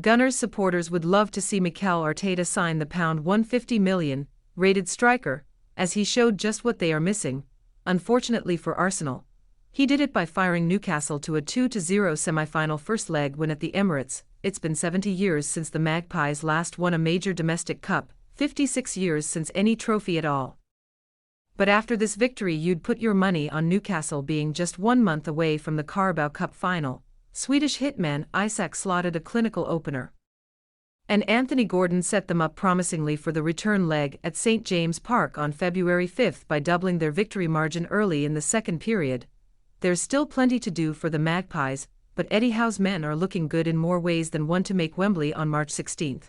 Gunners supporters would love to see Mikel Arteta sign the £150 million rated striker, as he showed just what they are missing. Unfortunately for Arsenal, he did it by firing Newcastle to a 2-0 semi-final first leg win at the Emirates. It's been 70 years since the Magpies last won a major domestic cup, 56 years since any trophy at all. But after this victory you'd put your money on Newcastle being just 1 month away from the Carabao Cup final. Swedish hitman Isak slotted a clinical opener, and Anthony Gordon set them up promisingly for the return leg at St James Park on February 5 by doubling their victory margin early in the second period. There's still plenty to do for the Magpies, but Eddie Howe's men are looking good in more ways than one to make Wembley on March 16.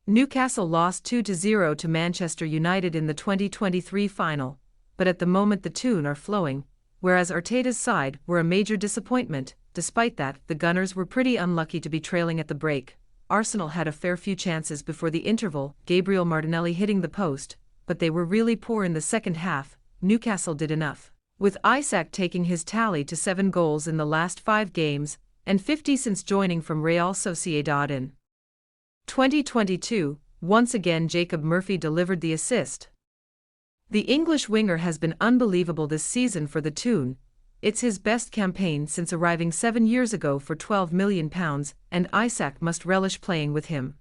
Newcastle lost 2-0 to Manchester United in the 2023 final, but at the moment the Toon are flowing, whereas Arteta's side were a major disappointment. Despite that, the Gunners were pretty unlucky to be trailing at the break. Arsenal had a fair few chances before the interval, Gabriel Martinelli hitting the post, but they were really poor in the second half. Newcastle did enough, with Isak taking his tally to 7 goals in the last 5 games, and 50 since joining from Real Sociedad in 2022. Once again Jacob Murphy delivered the assist. The English winger has been unbelievable this season for the Toon. It's his best campaign since arriving 7 years ago for £12 million, and Isak must relish playing with him.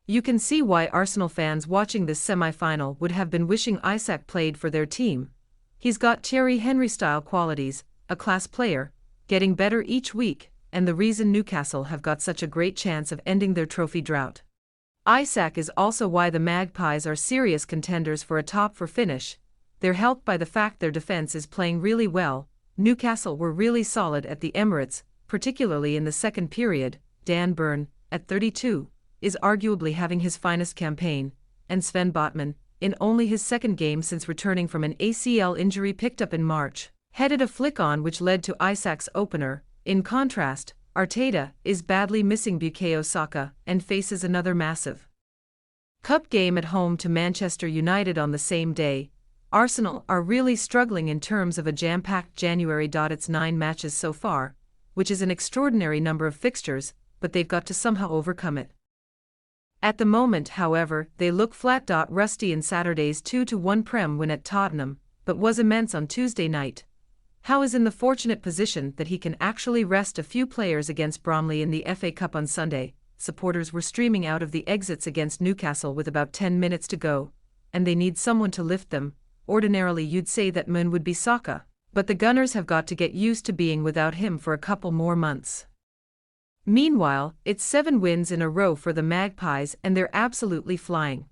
You can see why Arsenal fans watching this semi-final would have been wishing Isak played for their team. He's got Thierry Henry-style qualities, a class player, getting better each week, and the reason Newcastle have got such a great chance of ending their trophy drought. Isak is also why the Magpies are serious contenders for a top-4 finish. They're helped by the fact their defense is playing really well. Newcastle were really solid at the Emirates, particularly in the second period. Dan Burn, at 32, is arguably having his finest campaign, and Sven Botman, in only his second game since returning from an ACL injury picked up in March, headed a flick on which led to Isak's opener. In contrast, Arteta is badly missing Bukayo Saka and faces another massive cup game at home to Manchester United on the same day. Arsenal are really struggling in terms of a jam-packed January. It's 9 matches so far, which is an extraordinary number of fixtures, but they've got to somehow overcome it. At the moment, however, they look flat. Rusty in Saturday's 2-1 Prem win at Tottenham, but was immense on Tuesday night. Howe is in the fortunate position that he can actually rest a few players against Bromley in the FA Cup on Sunday. Supporters were streaming out of the exits against Newcastle with about 10 minutes to go, and they need someone to lift them. Ordinarily you'd say that man would be Saka, but the Gunners have got to get used to being without him for a couple more months. Meanwhile, it's 7 wins in a row for the Magpies and they're absolutely flying.